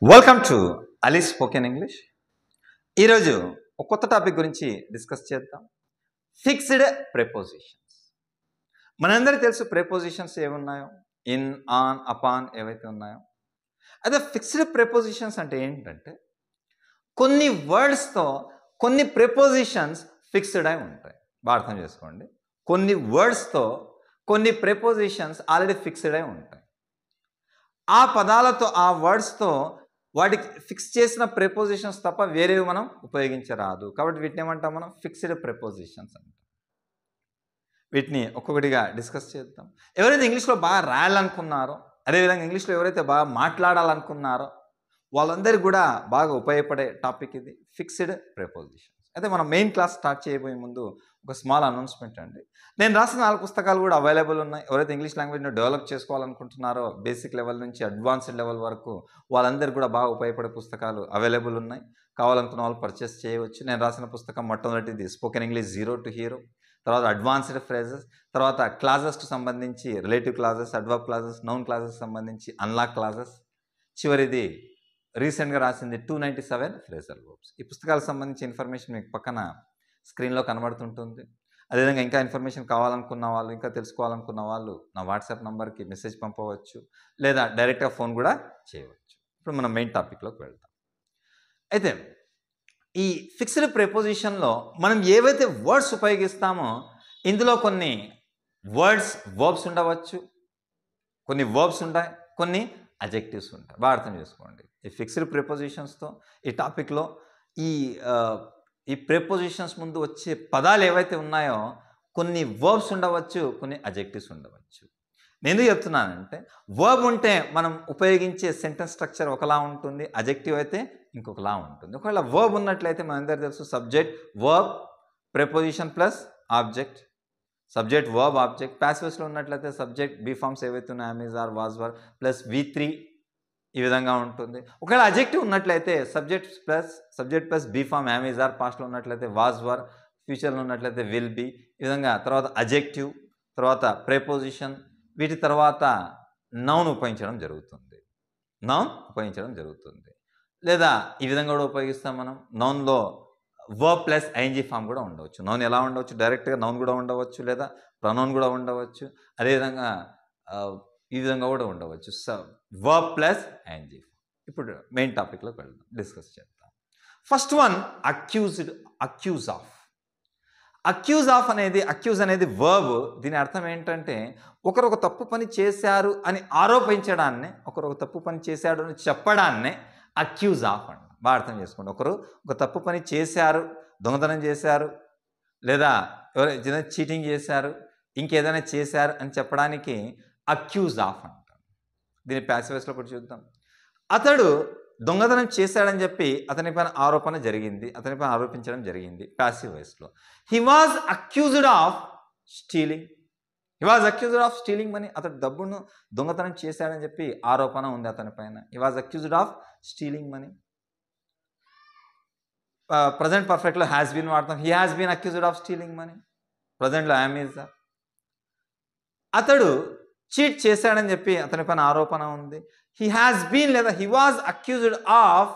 Welcome to Ali spoken English. ఈరోజు ఒక కొత్త టాపిక్ గురించి డిస్కస్ చేద్దాం. Fixed prepositions. మనందరికీ తెలుసు ప్రిపోజిషన్స్ ఏమున్నాయో, ఇన్, ఆన్, అపాన్ ఏవైతే ఉన్నాయో. అదే ఫిక్స్డ్ ప్రిపోజిషన్స్ అంటే ఏంటంటే కొన్ని వర్డ్స్తో కొన్ని ప్రిపోజిషన్స్ ఫిక్స్డ్ అయి ఉంటాయి. బాగా అర్థం చేసుకోండి. కొన్ని వర్డ్స్తో కొన్ని ప్రిపోజిషన్స్ ఆల్రెడీ ఫిక్స్డ్ అయి ఉంటాయి. ఆ పదాలతో ఆ వర్డ్స్తో వాటికి ఫిక్స్ చేసిన ప్రిపోజిషన్స్ తప్ప వేరేవి మనం ఉపయోగించరాదు. కాబట్టి వీటిని ఏమంటాం మనం? ఫిక్స్డ్ ప్రిపోజిషన్స్ అంటాం. వీటిని ఒక్కొక్కటిగా డిస్కస్ చేద్దాం. ఎవరైతే ఇంగ్లీష్లో బాగా రాయాలనుకున్నారో, అదేవిధంగా ఇంగ్లీష్లో ఎవరైతే బాగా మాట్లాడాలనుకున్నారో వాళ్ళందరికీ కూడా బాగా ఉపయోగపడే టాపిక్ ఇది, ఫిక్స్డ్ ప్రిపోజిషన్స్. అయితే మనం మెయిన్ క్లాస్ స్టార్ట్ చేయబోయే ముందు ఒక స్మాల్ అనౌన్స్మెంట్ అండి. నేను రాసిన 4 పుస్తకాలు కూడా అవైలబుల్ ఉన్నాయి. ఎవరైతే ఇంగ్లీష్ లాంగ్వేజ్ను డెవలప్ చేసుకోవాలనుకుంటున్నారో బేసిక్ లెవెల్ నుంచి అడ్వాన్స్డ్ లెవెల్ వరకు వాళ్ళందరికీ కూడా బాగా ఉపయోగపడే పుస్తకాలు అవైలబుల్ ఉన్నాయి. కావాలనుకున్న వాళ్ళు పర్చేస్ చేయవచ్చు. నేను రాసిన పుస్తకం మొట్టమొదటిది spoken English zero to hero, తర్వాత అడ్వాన్స్డ్ ఫ్రేజెస్, తర్వాత క్లాజెస్కి సంబంధించి relative clauses, adverb clauses, noun clauses సంబంధించి అన్లాక్ క్లాజెస్, చివరిది రీసెంట్గా రాసింది 297 ఫ్రేజల్ వర్బ్స్. ఈ పుస్తకాలకు సంబంధించి ఇన్ఫర్మేషన్ మీకు పక్కన స్క్రీన్లో కనబడుతుంటుంది. అదేవిధంగా ఇంకా ఇన్ఫర్మేషన్ కావాలనుకున్న వాళ్ళు, ఇంకా తెలుసుకోవాలనుకున్న వాళ్ళు నా వాట్సాప్ నంబర్కి మెసేజ్ పంపవచ్చు, లేదా డైరెక్ట్గా ఫోన్ కూడా చేయవచ్చు. ఇప్పుడు మనం మెయిన్ టాపిక్లోకి వెళ్తాం. అయితే ఈ ఫిక్స్డ్ ప్రిపోజిషన్లో మనం ఏవైతే వర్డ్స్ ఉపయోగిస్తామో ఇందులో కొన్ని వర్బ్స్ ఉండవచ్చు, కొన్ని వర్బ్స్ ఉంటాయి, కొన్ని అజెక్టివ్స్ ఉంటాయి. బాగా అర్థం చేసుకోండి. ఈ ఫిక్స్డ్ ప్రిపోజిషన్స్తో ఈ టాపిక్లో ఈ ప్రిపోజిషన్స్ ముందు వచ్చే పదాలు ఏవైతే ఉన్నాయో కొన్ని వర్బ్స్ ఉండవచ్చు, కొన్ని అజెక్టివ్స్ ఉండవచ్చు. నేను ఎందుకు చెప్తున్నానంటే వర్బ్ ఉంటే మనం ఉపయోగించే సెంటెన్స్ స్ట్రక్చర్ ఒకలా ఉంటుంది, అజెక్టివ్ అయితే ఇంకొకలా ఉంటుంది. ఒకవేళ వర్బ్ ఉన్నట్లయితే మనందరికీ తెలుసు subject verb preposition plus object, subject verb object. ప్యాసివ్స్లో ఉన్నట్లయితే సబ్జెక్ట్ బీ ఫార్మ్స్ ఏవైతే ఉన్నాయో am, are, was, were plus V3 ఈ విధంగా ఉంటుంది. ఒకవేళ అజెక్టివ్ ఉన్నట్లయితే subject plus be form am, are, పాస్ట్లో ఉన్నట్లయితే వాజ్, వర్, ఫ్యూచర్లో ఉన్నట్లయితే విల్ బీ. ఈ విధంగా తర్వాత అజెక్టివ్, తర్వాత ప్రిపోజిషన్, వీటి తర్వాత నౌన్ ఉపయోగించడం జరుగుతుంది. లేదా ఈ విధంగా కూడా ఉపయోగిస్తాం మనం. నౌన్లో వర్బ్ ప్లస్ ఐఎన్జీ ఫామ్ కూడా ఉండవచ్చు. నౌన్ ఎలా ఉండవచ్చు? డైరెక్ట్గా నౌన్ కూడా ఉండవచ్చు, లేదా ప్రొనౌన్ కూడా ఉండవచ్చు. అదేవిధంగా ఈ విధంగా కూడా ఉండవచ్చు, వర్బ్ ప్లస్ ఐఎన్జీ ఫామ్. ఇప్పుడు మెయిన్ టాపిక్లోకి వెళ్దాం, డిస్కస్ చేద్దాం. ఫస్ట్ వన్ అక్యూజ్ ఆఫ్ అనేది వర్బ్. దీని అర్థం ఏంటంటే ఒకరు ఒక తప్పు పని చేశారు అని ఆరోపించడాన్ని, ఒకరు ఒక తప్పు పని చేశాడు అని చెప్పడాన్నే అక్యూజ్ ఆఫ్ అంట. బాగా అర్థం చేసుకోండి. ఒకరు ఒక తప్పు పని చేశారు, దొంగతనం చేశారు, లేదా ఎవరైనా చీటింగ్ చేశారు, ఇంకేదైనా చేశారు అని చెప్పడానికి అక్యూజ్ ఆఫ్ అంటారు. దీని ప్యాసివ్ వాయిస్లో కూడా చూద్దాం. అతడు దొంగతనం చేశాడని చెప్పి అతనిపైన ఆరోపించడం జరిగింది ప్యాసివ్ వాయిస్లో. He was accused of stealing money. అతడు డబ్బును దొంగతనం చేశాడని చెప్పి ఆరోపణ ఉంది అతనిపైన. He was accused of stealing money. Present పర్ఫెక్ట్లో హ్యాస్ బీన్ వాడతాం. He has been accused of stealing money. ప్రజెంట్లో యామ్ ఈజ్. అతడు చీట్ చేశాడని చెప్పి అతనిపైన ఆరోపణ ఉంది. హీ హ్యాస్ బీన్ లేదా he was accused of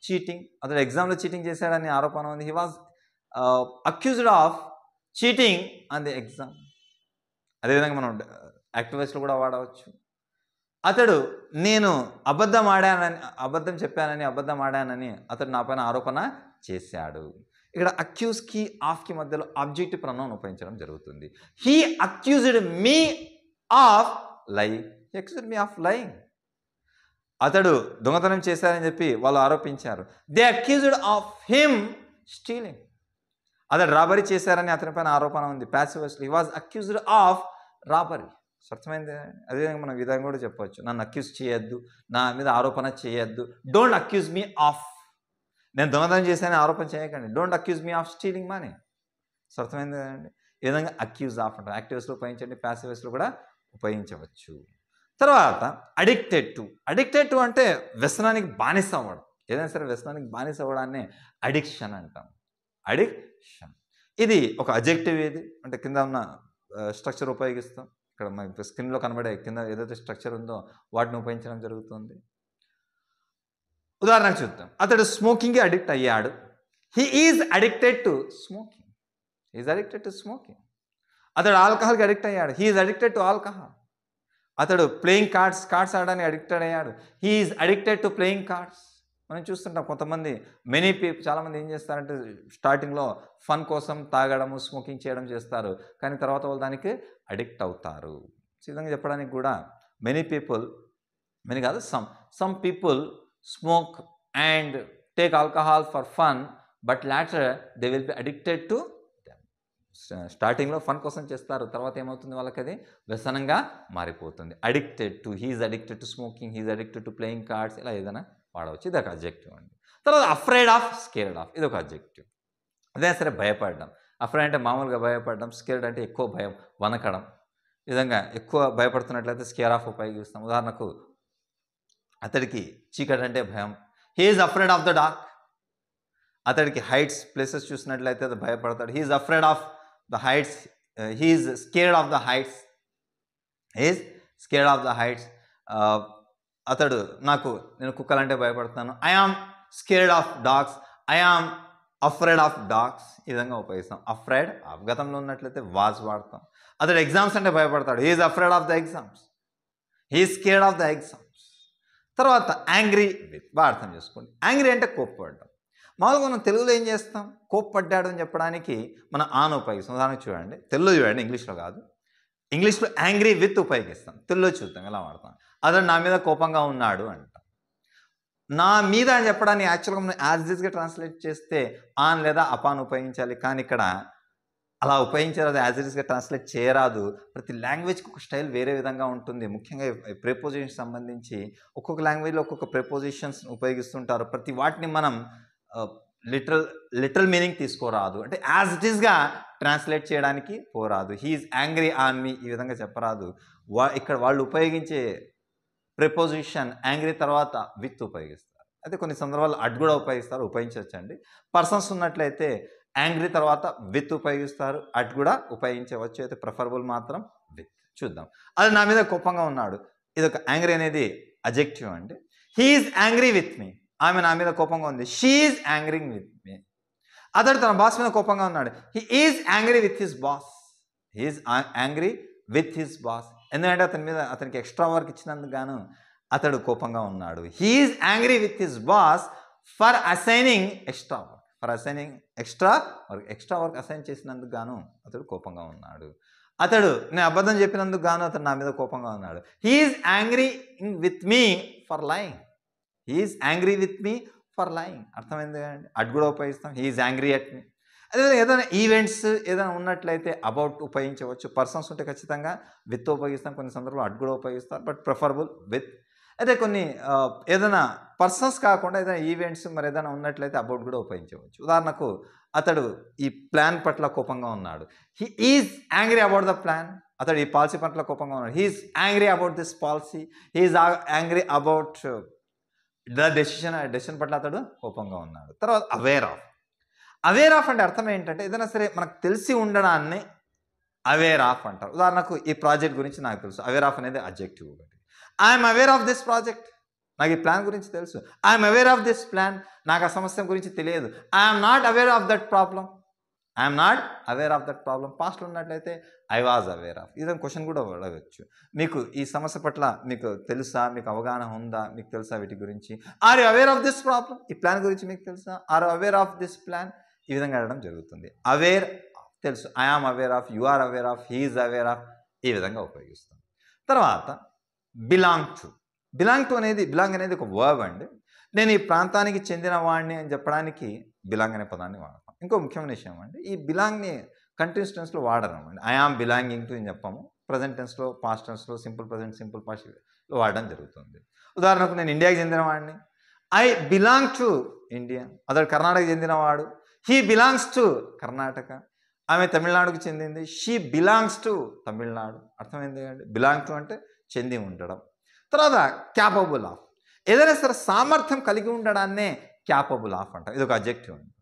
cheating. అతడు ఎగ్జామ్లో చీటింగ్ చేశాడని ఆరోపణ ఉంది. He was accused of cheating on the exam. అదేవిధంగా మనం యాక్టివ్ వాయిస్లో కూడా వాడవచ్చు. అతడు నేను అబద్ధం ఆడానని అతడు నా పైన ఆరోపణ చేశాడు. ఇక్కడ అక్యూజ్కి ఆఫ్కి మధ్యలో ఆబ్జెక్టివ్ ప్రొనౌన్ ఉపయోగించడం జరుగుతుంది. He accused me of lying. అతడు దొంగతనం చేశారని చెప్పి వాళ్ళు ఆరోపించారు. They accused of him stealing. అతడు రాబరీ చేశారని అతనిపైన ఆరోపణ ఉంది. ప్యాసివ్ వాయిస్లో he was accused of robbery. అర్థమైంది? అదేవిధంగా మనం విధంగా కూడా చెప్పవచ్చు, నన్ను అక్యూజ్ చేయొద్దు, నా మీద ఆరోపణ చేయొద్దు. డోంట్ అక్యూజ్ మీ ఆఫ్, నేను దొంగతనం చేశానని ఆరోపణ చేయకండి. Don't accuse me of stealing money. అర్థమైంది కదండి? ఈ విధంగా అక్యూజ్ ఆఫ్ అంటారు. యాక్టివ్ వాయిస్లో ఉపయోగించండి, ప్యాసివ్ వాయిస్లో కూడా ఉపయోగించవచ్చు. తర్వాత అడిక్టెడ్ టు అంటే వ్యసనానికి బానిస అవ్వడం. ఏదైనా సరే వ్యసనానికి బానిస అవ్వడాన్ని అడిక్షన్ అంటాం. ఇది ఒక అజెక్టివ్. ఇది అంటే కింద ఉన్న స్ట్రక్చర్ ఉపయోగిస్తాం. ఇక్కడ మనకి స్క్రీన్లో కనబడే కింద ఏదైతే స్ట్రక్చర్ ఉందో వాటిని ఉపయోగించడం జరుగుతుంది. ఉదాహరణకు చూద్దాం. అతడు స్మోకింగ్కి అడిక్ట్ అయ్యాడు. He is addicted to smoking. Is addicted to smoking. అతడు ఆల్కహాల్కి అడిక్ట్ అయ్యాడు. He is addicted to alcohol. అతడు ప్లేయింగ్ కార్డ్స్ ఆడడానికి అడిక్టెడ్ అయ్యాడు. He is addicted to playing cards. మనం చూస్తుంటాం కొంతమంది చాలామంది ఏం చేస్తారంటే స్టార్టింగ్లో ఫన్ కోసం తాగడము, స్మోకింగ్ చేయడం చేస్తారు. కానీ తర్వాత వాళ్ళు దానికి అడిక్ట్ అవుతారు. ఈ విధంగా చెప్పడానికి కూడా మెనీ కాదు, some people smoke and take alcohol for fun, but later they will be addicted to them. స్టార్టింగ్లో ఫన్ కోసం చేస్తారు, తర్వాత ఏమవుతుంది వాళ్ళకి అది వ్యసనంగా మారిపోతుంది. He's addicted to smoking, he's addicted to playing cards, ఇలా ఏదైనా వాడవచ్చు. ఇది ఒక అడ్జెక్టివ్ అండి. తర్వాత అఫ్రైడ్ ఆఫ్, స్కేర్డ్ ఆఫ్, ఇది ఒక అడ్జెక్టివ్. అదే సరే భయపడడం. అఫ్రైడ్ అంటే మామూలుగా భయపడడం, స్కేర్డ్ అంటే ఎక్కువ భయం, వనకడం. ఈ విధంగా ఎక్కువ భయపడుతున్నట్లయితే స్కేర్ ఆఫ్ ఉపయోగిస్తాం. ఉదాహరణకు అతడికి చీకటి అంటే భయం. He is afraid of the dark. అతడికి హైట్స్ ప్లేసెస్ చూసినట్లయితే అది భయపడతాడు. He is afraid of the heights. He is scared of the heights. నేను కుక్కలంటే భయపడతాను. I am scared of dogs. I am afraid of dogs. ఈ విధంగా ఉపయోగిస్తాం. అఫ్రైడ్ ఆఫ్ గతంలో ఉన్నట్లయితే వాజ్ వాడతాం. అతడు ఎగ్జామ్స్ అంటే భయపడతాడు. He is afraid of the exams. He is scared of the exams. తర్వాత యాంగ్రీ విత్, బాగా అర్థం చేసుకోండి. యాంగ్రీ అంటే కోప్పడడం. మామూలుగా మనం తెలుగులో ఏం చేస్తాం, కోప్పడ్డాడు అని చెప్పడానికి మనం ఆన్ ఉపయోగిస్తాం. ఉదాహరణకు చూడండి, తెలుగులో చూడండి, ఇంగ్లీష్లో కాదు. ఇంగ్లీష్లో యాంగ్రీ విత్ ఉపయోగిస్తాం. తెలుగులో చూద్దాం ఎలా వాడతాం. అతడు నా మీద కోపంగా ఉన్నాడు అంట. నా మీద అని చెప్పడాన్ని యాక్చువల్గా మనం యాజ్ ఇస్గా ట్రాన్స్లేట్ చేస్తే ఆన్ లేదా అపాన్ ఉపయోగించాలి. కానీ ఇక్కడ అలా ఉపయోగించరాదు, యాజ్ ఇస్గా ట్రాన్స్లేట్ చేయరాదు. ప్రతి లాంగ్వేజ్కి ఒక స్టైల్ వేరే విధంగా ఉంటుంది. ముఖ్యంగా ప్రిపోజిషన్స్ సంబంధించి ఒక్కొక్క లాంగ్వేజ్లో ఒక్కొక్క ప్రిపోజిషన్స్ ఉపయోగిస్తుంటారు. ప్రతి వాటిని మనం లిటరల్ మీనింగ్ తీసుకోరాదు, అంటే యాజ్ ఇట్ ఈస్గా ట్రాన్స్లేట్ చేయడానికి పోరాదు. హీఈస్ యాంగ్రీ ఆన్ మీ, ఈ విధంగా చెప్పరాదు. ఇక్కడ వాళ్ళు ఉపయోగించే ప్రిపోజిషన్ యాంగ్రీ తర్వాత విత్ ఉపయోగిస్తారు. అయితే కొన్ని సందర్భాల్లో అట్ కూడా ఉపయోగించవచ్చండి. పర్సన్స్ ఉన్నట్లయితే యాంగ్రీ తర్వాత విత్ ఉపయోగిస్తారు, అట్ కూడా ఉపయోగించవచ్చు. అయితే ప్రిఫరబుల్ మాత్రం విత్. చూద్దాం. అది నా మీద కోపంగా ఉన్నాడు. ఇది ఒక యాంగ్రీ అనేది అడ్జెక్టివ్ అండి. హీఈస్ యాంగ్రీ విత్ మీ. ఆమె నా మీద కోపంగా ఉంది. She is యాంగ్రింగ్ with me. అతడు తన బాస్ మీద కోపంగా ఉన్నాడు. He is angry with his boss. He is angry with his boss. ఎందుకంటే అతనికి ఎక్స్ట్రా వర్క్ ఇచ్చినందుకు గాను అతడు కోపంగా ఉన్నాడు. He is angry with his boss for assigning extra work. Extra work assign చేసినందుకు గాను అతడు కోపంగా ఉన్నాడు. నేను అబద్ధం చెప్పినందుకు గాను అతను నా మీద కోపంగా ఉన్నాడు. He is angry with me for lying. He's angry with me for lying. అర్థమైంది కదండి. అట్ కూడా ఉపయోగిస్తాం. He's angry at me. అదేవిధంగా ఏదైనా ఈవెంట్స్ ఏదైనా ఉన్నట్లయితే అబౌట్ ఉపయోగించవచ్చు. పర్సన్స్ ఉంటే ఖచ్చితంగా విత్ ఉపయోగిస్తాం. కొన్ని సందర్భాలు అట్ కూడా ఉపయోగిస్తాం, బట్ ప్రిఫరబుల్ విత్. అయితే కొన్ని ఏదైనా పర్సన్స్ కాకుండా ఏదైనా ఈవెంట్స్ ఏదైనా ఉన్నట్లయితే అబౌట్ కూడా ఉపయోగించవచ్చు. ఉదాహరణకు అతడు ఈ ప్లాన్ పట్ల కోపంగా ఉన్నాడు. He is angry about the plan. అతడు ఈ పాలసీ పట్ల కోపంగా ఉన్నాడు. He is angry about this policy. He is angry about the decision పట్ల అతడు కోపంగా ఉన్నాడు. తర్వాత అవేర్ ఆఫ్ అంటే అర్థం ఏంటంటే ఏదైనా సరే మనకు తెలిసి ఉండడాన్ని అవేర్ ఆఫ్ అంటారు. ఉదాహరణకు ఈ ప్రాజెక్ట్ గురించి నాకు తెలుసు. అవేర్ ఆఫ్ అనేది అడ్జెక్టివ్. ఒకటి, I'm aware of this project. నాకు ఈ ప్లాన్ గురించి తెలుసు. I'm aware of this plan. నాకు ఆ సమస్య గురించి తెలియదు. I'm not aware of that problem. పాస్ట్లో ఉన్నట్లయితే ఐ వాజ్ అవేర్ ఆఫ్. ఇదని క్వశ్చన్ కూడా అడగచ్చు. మీకు ఈ సమస్య పట్ల మీకు తెలుసా, మీకు అవగాహన ఉందా, మీకు తెలుసా వీటి గురించి? Are you aware of this problem? ఈ ప్లాన్ గురించి మీకు తెలుసా? Are you aware of this plan? ఈ విధంగా అడగడం జరుగుతుంది. అవేర్ తెలుసు, I am aware of, you are aware of, he is aware of, ఈ విధంగా ఉపయోగిస్తాం. తర్వాత బిలాంగ్ టు అనేది ఒక వర్బ్ అండి. నేను ఈ ప్రాంతానికి చెందిన వాడిని అని చెప్పడానికి బిలాంగ్ అనే పదాన్ని వాడతాం. ఇంకో ముఖ్యమైన విషయం అండి, ఈ బిలాంగ్ని కంటిన్యూస్ టెన్స్లో వాడరమండి. ఐ ఆమ్ బిలాంగింగ్ టు అని చెప్పాము. ప్రజెంట్ టెన్స్లో, పాస్ట్ టెన్స్లో, సింపుల్ ప్రజెంట్, సింపుల్ పాస్ట్లో వాడడం జరుగుతుంది. ఉదాహరణకు నేను ఇండియాకి చెందిన వాడిని. I belong to India. అతడు కర్ణాటకకి చెందినవాడు. He belongs to Karnataka. ఆమె తమిళనాడుకు చెందింది. She belongs to Tamil Nadu. అర్థమైంది కదండి. బిలాంగ్ టు అంటే చెంది ఉండడం. తర్వాత క్యాపబుల్ ఆఫ్. ఏదైనా సరే సామర్థ్యం కలిగి ఉండడాన్నే క్యాపబుల్ ఆఫ్ అంటారు. ఇది ఒక అడ్జెక్టివ్ అండి.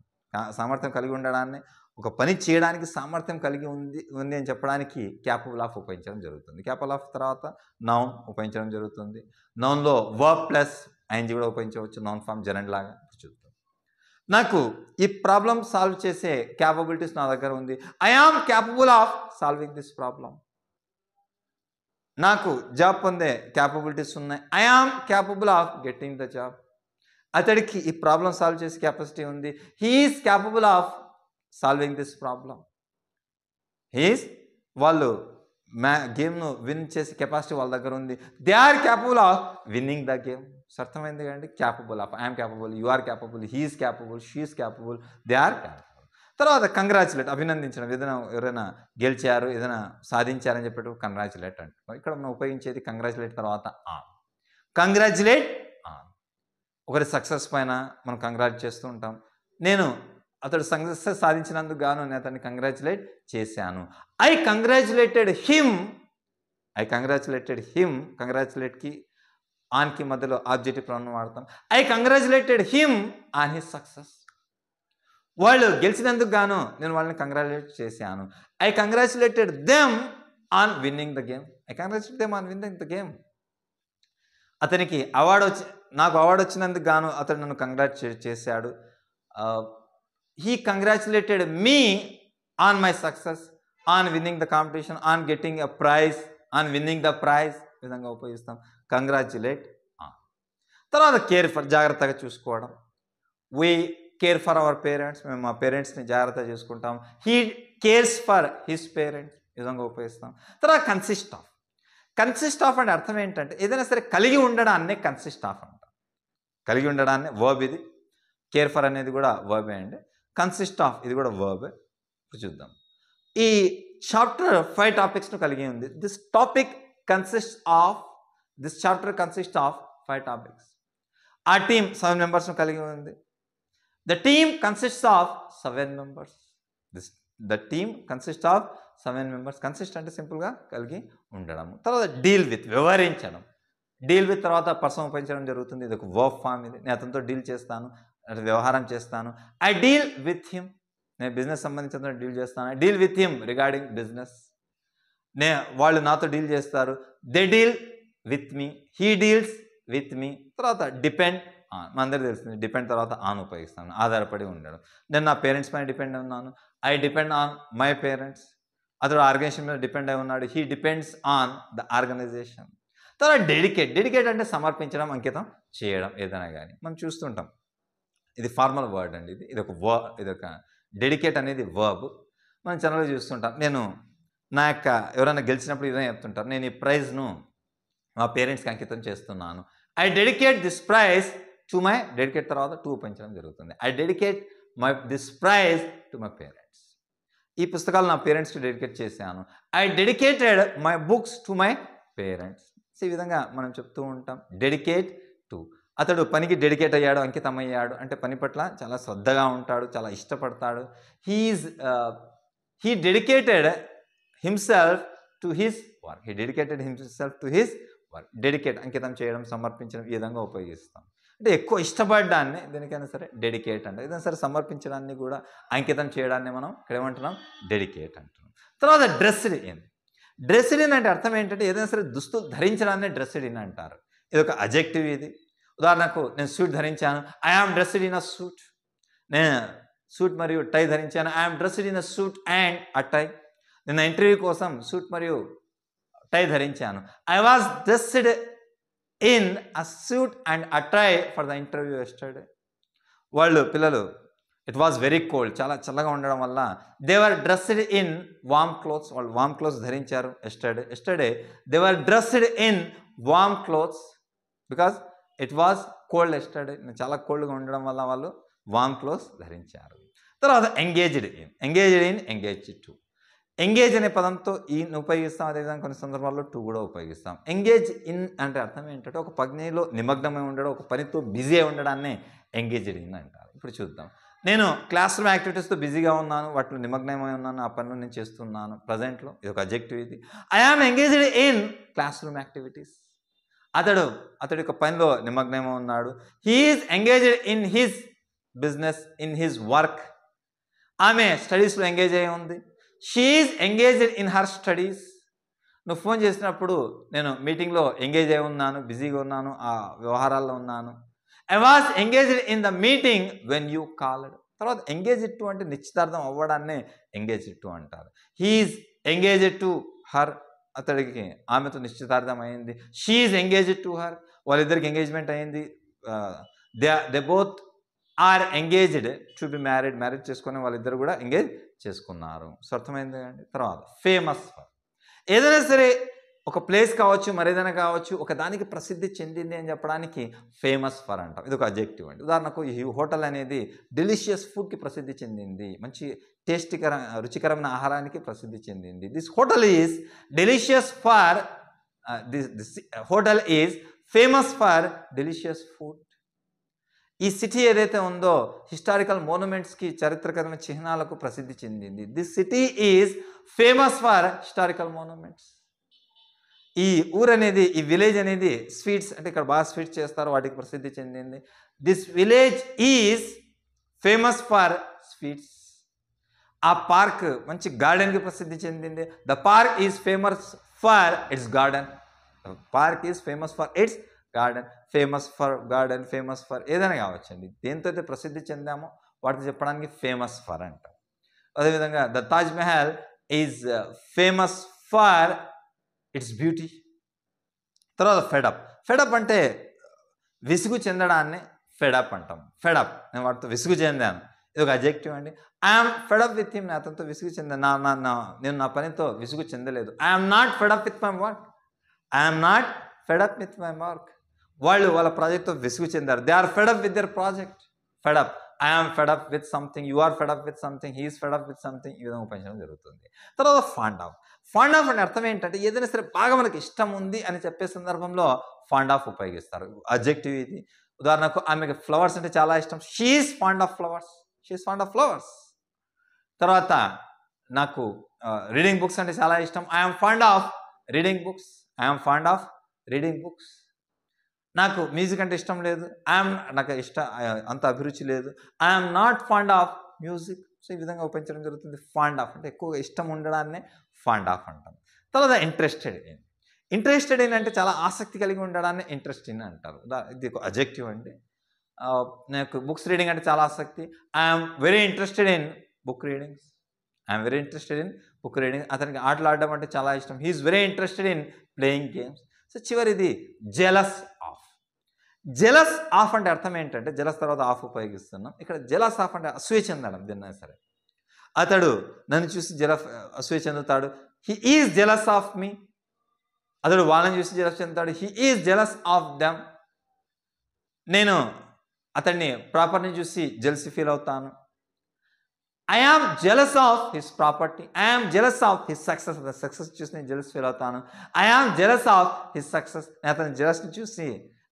సామర్థ్యం కలిగి ఉండడాన్ని ఒక పని చేయడానికి సామర్థ్యం కలిగి ఉంది అని చెప్పడానికి క్యాపబుల్ ఆఫ్ ఉపయోగించడం జరుగుతుంది. క్యాపబుల్ ఆఫ్ తర్వాత నౌన్ ఉపయోగించడం జరుగుతుంది. నౌన్లో వర్బ్ ప్లస్ ఐఎన్జీ కూడా ఉపయోగించవచ్చు, నౌన్ ఫామ్ జెరండ్ లాగా చూద్దాం. నాకు ఈ ప్రాబ్లం సాల్వ్ చేసే క్యాపబిలిటీస్ నా దగ్గర ఉంది. I am capable of solving this problem. నాకు జాబ్ పొందే క్యాపబిలిటీస్ ఉన్నాయి. I am capable of getting the job. అతడికి ఈ ప్రాబ్లం సాల్వ్ చేసే కెపాసిటీ ఉంది. He's capable of solving this problem. వాళ్ళు గేమ్ను విన్ చేసే కెపాసిటీ వాళ్ళ దగ్గర ఉంది. They are capable of winning the game. అర్థమైంది కదండి. Capable of, I'm capable, you are capable, he's capable, she's capable, they are capable. తర్వాత కంగ్రాచులేట్, అభినందించడం. ఎవరైనా గెలిచారు, ఏదైనా సాధించారని చెప్పేటప్పుడు కంగ్రాచులేట్ అంటారు. ఇక్కడ మనం ఉపయోగించేది కంగ్రాచులేట్ తర్వాత ఆన్. Congratulate on. ఒకరి సక్సెస్ పైన మనం కంగ్రాచులేట్ చేస్తూ ఉంటాం. అతడు సక్సెస్ సాధించినందుకు గాను నేను అతన్ని కంగ్రాచులేట్ చేశాను. I congratulated him. కంగ్రాచులేట్కి ఆన్కి మధ్యలో ఆబ్జెక్టివ్ ప్రొనౌన్ వాడతాం. I congratulated him on his success. వాళ్ళు గెలిచినందుకు గాను నేను వాళ్ళని కంగ్రాచులేట్ చేశాను. I congratulated them on winning the game. అతనికి నాకు అవార్డు వచ్చినందుకు గాను అతడు నన్ను కంగ్రాచులేట్ చేశాడు. He congratulated me on my success, on winning the competition, on getting a prize, on winning the prize. ఈ విధంగా ఉపయోగిస్తాం కంగ్రాచులేట్ ఆన్. తర్వాత కేర్ ఫర్, జాగ్రత్తగా చూసుకోవడం. We care for our parents. మేము మా పేరెంట్స్ని జాగ్రత్తగా చూసుకుంటాం. He cares for his parents. ఈ విధంగా ఉపయోగిస్తాం. తర్వాత కన్సిస్ట్ ఆఫ్. అంటే అర్థం ఏంటంటే ఏదైనా సరే కలిగి ఉండడాన్నే కన్సిస్ట్ ఆఫ్ అంటాం. కలిగి ఉండడాన్ని వర్బ్ ఇది. కేర్ ఫర్ అనేది కూడా వర్బే అండి. కన్సిస్ట్ ఆఫ్ ఇది కూడా వర్బే. ఇప్పుడు చూద్దాం. ఈ చాప్టర్ 5 టాపిక్స్ను కలిగి ఉంది. This chapter consist of 5 topics. ఆ టీమ్ 7 మెంబర్స్ను కలిగి ఉంది. The team consists of 7 members. The team consists of 7 members. Consist అంటే సింపుల్గా కలిగి ఉండడం. తర్వాత డీల్ విత్, వ్యవహరించడం. డీల్ విత్ తర్వాత పర్సన్ ఉపయోగించడం జరుగుతుంది. ఇది ఒక వర్బ్ ఫామ్. ఇది నేను అతనితో డీల్ చేస్తాను, వ్యవహారం చేస్తాను. I deal with him. నేను బిజినెస్ సంబంధించిన డీల్ చేస్తాను. I deal with him regarding business. వాళ్ళు నాతో డీల్ చేస్తారు. They deal with me. He deals with me. తర్వాత డిపెండ్ ఆన్. మనందరికీ తెలుస్తుంది డిపెండ్ తర్వాత ఆన్ ఉపయోగిస్తాను. ఆధారపడి ఉండడం. నేను నా పేరెంట్స్ పైన డిపెండ్ ఉన్నాను. I depend on my parents. అతడు ఆర్గనైజేషన్ మీద డిపెండ్ అయి ఉన్నాడు. He depends on the organization. తర్వాత డెడికేట్ అంటే సమర్పించడం, అంకితం చేయడం ఏదైనా కానీ మనం చూస్తుంటాం. ఇది ఫార్మల్ వర్డ్ అండి. ఇది ఒక డెడికేట్ అనేది వర్బ్. మనం జనరల్గా చూస్తుంటాం. నేను ఎవరైనా గెలిచినప్పుడు ఇదే చెప్తుంటారు, నేను ఈ ప్రైజ్ను మా పేరెంట్స్కి అంకితం చేస్తున్నాను. I dedicate this prize to my. Dedicate తర్వాత టు ఉపయోగించడం జరుగుతుంది. I dedicate this prize to my parents. ఈ పుస్తకాలు నా పేరెంట్స్కి డెడికేట్ చేశాను. I dedicated my books to my parents. ఈ విధంగా మనం చెప్తూ ఉంటాం. Dedicate to. అతడు పనికి డెడికేట్ అయ్యాడు, అంకితం అయ్యాడు అంటే పని పట్ల చాలా శ్రద్ధగా ఉంటాడు, చాలా ఇష్టపడతాడు. He dedicated himself to his work. Dedicate అంకితం చేయడం, సమర్పించడం ఈ విధంగా ఉపయోగిస్తాం. అంటే ఎక్కువ ఇష్టపడడాన్ని దేనికైనా సరే డెడికేట్ అంటే. ఏదైనా సరే సమర్పించడాన్ని కూడా అంకితం చేయడాన్ని మనం ఇక్కడ ఏమంటున్నాం, డెడికేట్ అంటున్నాం. తర్వాత డ్రెస్డ్ ఇన్ అంటే అర్థం ఏంటంటే ఏదైనా సరే దుస్తులు ధరించడాన్ని డ్రెస్డ్ ఇన్ అంటారు. ఇది ఒక అజెక్టివ్. ఇది ఉదాహరణకు నేను సూట్ ధరించాను. I am dressed in a suit. నేను సూట్ మరియు టై ధరించాను. I am dressed in a suit and a tie. నేను ఇంటర్వ్యూ కోసం సూట్ మరియు టై ధరించాను. I was dressed in a suit and a tie for the interview yesterday. పిల్లలు it was very cold, చాలా చల్లగా ఉండడం వల్ల they were dressed in warm clothes. వాళ్ళు వార్మ్ క్లోత్స్ ధరించారు. Yesterday they were dressed in warm clothes because it was cold yesterday. చాలా కోల్డ్గా ఉండడం వల్ల వాళ్ళు వార్మ్ క్లోత్స్ ధరించారు. తర్వాత ఎంగేజ్డ్ టు. ఎంగేజ్ అనే పదంతో ఈన్ ఉపయోగిస్తాం. అదేవిధంగా కొన్ని సందర్భాల్లో టు కూడా ఉపయోగిస్తాం. ఎంగేజ్ ఇన్ అంటే అర్థం ఏంటంటే ఒక పనిలో నిమగ్నమై ఉండడం, ఒక పనితో బిజీ అయి ఉండడాన్ని ఎంగేజ్డ్ ఇన్ అంటారు. ఇప్పుడు చూద్దాం. నేను క్లాస్ రూమ్ యాక్టివిటీస్తో బిజీగా ఉన్నాను, వాటిలో నిమగ్నమై ఉన్నాను, ఆ పనులు నేను చేస్తున్నాను ప్రజెంట్లో. ఇది ఒక అడ్జెక్టివ్. ఇది I am engaged in classroom activities. అతడి యొక్క పనిలో నిమగ్నమై ఉన్నాడు. He is engaged in his business, in his work. ఆమె స్టడీస్లో ఎంగేజ్ అయి ఉంది. She is engaged in her studies. నువ్వు ఫోన్ చేసినప్పుడు నేను మీటింగ్లో ఎంగేజ్ అయి ఉన్నాను, బిజీగా ఉన్నాను, ఆ వ్యవహారాల్లో ఉన్నాను. I was engaged in the meeting when you called. తర్వాత ఎంగేజ్డ్ టు అంటే నిశ్చితార్థం అవ్వడాన్నే ఎంగేజ్డ్ టు అంటారు. హీఈస్ ఎంగేజ్డ్ టు హర్, అతడికి ఆమెతో నిశ్చితార్థం అయింది. She is engaged to her, వాళ్ళిద్దరికి ఎంగేజ్మెంట్ అయింది. They both are engaged to be married, marriage చేసుకుని వాళ్ళిద్దరు కూడా ఎంగేజ్ చేసుకున్నారు. సో అర్థమైంది అండి. తర్వాత ఫేమస్ ఫర్, ఏదైనా సరే ఒక ప్లేస్ కావచ్చు, మరేదైనా కావచ్చు, ఒక దానికి ప్రసిద్ధి చెందింది అని చెప్పడానికి ఫేమస్ ఫర్ అంటాం. ఇది ఒక అడ్జెక్టివ్ అండి. ఉదాహరణకు ఈ హోటల్ అనేది డెలిషియస్ ఫుడ్కి ప్రసిద్ధి చెందింది, మంచి రుచికరమైన ఆహారానికి ప్రసిద్ధి చెందింది. This hotel is delicious for this hotel is famous for delicious food. ఈ సిటీ ఏదైతే ఉందో హిస్టారికల్ మోనుమెంట్స్కి, చారిత్రకమైన చిహ్నాలకు ప్రసిద్ధి చెందింది. This city is famous for historical monuments. ఈ ఊరు అనేది, ఈ విలేజ్ అనేది స్వీట్స్ అంటే ఇక్కడ బాగా స్వీట్స్ చేస్తారు, వాటికి ప్రసిద్ధి చెందింది. This village is famous for sweets. ఆ పార్క్ మంచి గార్డెన్కి ప్రసిద్ధి చెందింది. The park is famous for it's garden. Park is famous for it's garden. Famous for garden, famous for ఏదైనా కావచ్చండి. దేంతో అయితే ప్రసిద్ధి చెందామో వాటిని చెప్పడానికి ఫేమస్ ఫర్ అంటాం. అదేవిధంగా the Taj Mahal is famous for it's beauty. తర్వాత ఫెడప్. ఫెడప్ అంటే విసుగు చెందడాన్ని ఫెడప్ అంటాం. ఫెడప్, నేను వాటితో విసుగు చెందాను, ఇది ఒక అడ్జెక్టివ్ అండి. ఐఎమ్ ఫెడప్ విత్ హిమ్, నేను అతనితో విసుగు చెందాను, నేను నా పనితో విసుగు చెందలేదు. I'm not fed up with my work. I'm not fed up with my work. వాళ్ళు వాళ్ళ ప్రాజెక్ట్తో విసుగు చెందారు. They are fed up with their project. Fed up, I'm fed up with something, you are fed up with something, he's fed up with something, ఈ విధంగా ఉపయోగించడం జరుగుతుంది. తర్వాత ఫాండ్ ఆఫ్. ఫాండ్ ఆఫ్ అంటే అర్థం ఏంటంటే ఏదైనా సరే బాగా మనకి ఇష్టం ఉంది అని చెప్పే సందర్భంలో ఫాండ్ ఆఫ్ ఉపయోగిస్తారు. అడ్జెక్టివ్ ఇది. ఉదాహరణకు ఆమెకి ఫ్లవర్స్ అంటే చాలా ఇష్టం. She is fond of flowers. She is fond of flowers. తర్వాత నాకు రీడింగ్ బుక్స్ అంటే చాలా ఇష్టం. I'm fond of reading books. I'm fond of reading books. నాకు మ్యూజిక్ అంటే ఇష్టం లేదు. నాకు అంత అభిరుచి లేదు. I'm not fond of music. So ఈ విధంగా ఉపయోగించడం జరుగుతుంది. ఫాండ్ ఆఫ్ అంటే ఎక్కువగా ఇష్టం ఉండడాన్నే ఫాండ్ ఆఫ్ అంటాం. తర్వాత ఇంట్రెస్టెడ్ ఇన్. ఇంట్రెస్టెడ్ ఇన్ అంటే చాలా ఆసక్తి కలిగి ఉండడాన్ని ఇంట్రెస్ట్ ఇన్ అంటారు. ఇది ఒక అడ్జెక్టివ్ అండి. నాకు బుక్స్ రీడింగ్ అంటే చాలా ఆసక్తి. I'm very interested in book readings. I'm very interested in book reading. అతనికి ఆటలు ఆడడం అంటే చాలా ఇష్టం. He's very interested in playing games. So చివరిది జెలస్ ఆఫ్. జెలస్ ఆఫ్ అంటే అర్థం ఏంటంటే, జెలస్ తర్వాత ఆఫ్ ఉపయోగిస్తున్నాం. ఇక్కడ జెలస్ ఆఫ్ అంటే అసూయ చెందడం దేన్నైనా సరే. అతడు నన్ను చూసి అసూయ చెందుతాడు. He is jealous of me. అతడు వాళ్ళని చూసి జెలస్ చెందుతాడు. He is jealous of them. నేను అతన్ని ప్రాపర్టీని చూసి జెలసీ ఫీల్ అవుతాను. I am jealous of his property. I am jealous of his success. Success చూసి నేను జెలస్ ఫీల్ అవుతాను. I am jealous of his success.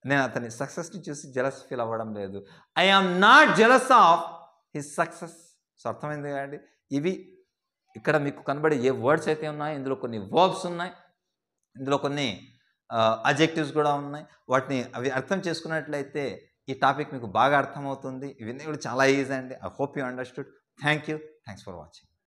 నేను అతని సక్సెస్ని చూసి జెలస్ ఫీల్ అవ్వడం లేదు. I am not jealous of his success. So అర్థమైంది కదండి. ఇవి ఇక్కడ మీకు కనబడే ఏ వర్డ్స్ అయితే ఉన్నాయో ఇందులో కొన్ని వర్బ్స్ ఉన్నాయి, ఇందులో కొన్ని అడ్జెక్టివ్స్ కూడా ఉన్నాయి. అవి అర్థం చేసుకున్నట్లయితే ఈ టాపిక్ మీకు బాగా అర్థమవుతుంది. ఇవన్నీ కూడా చాలా ఈజీ అండి. I hope you understood. Thank you. Thanks for watching.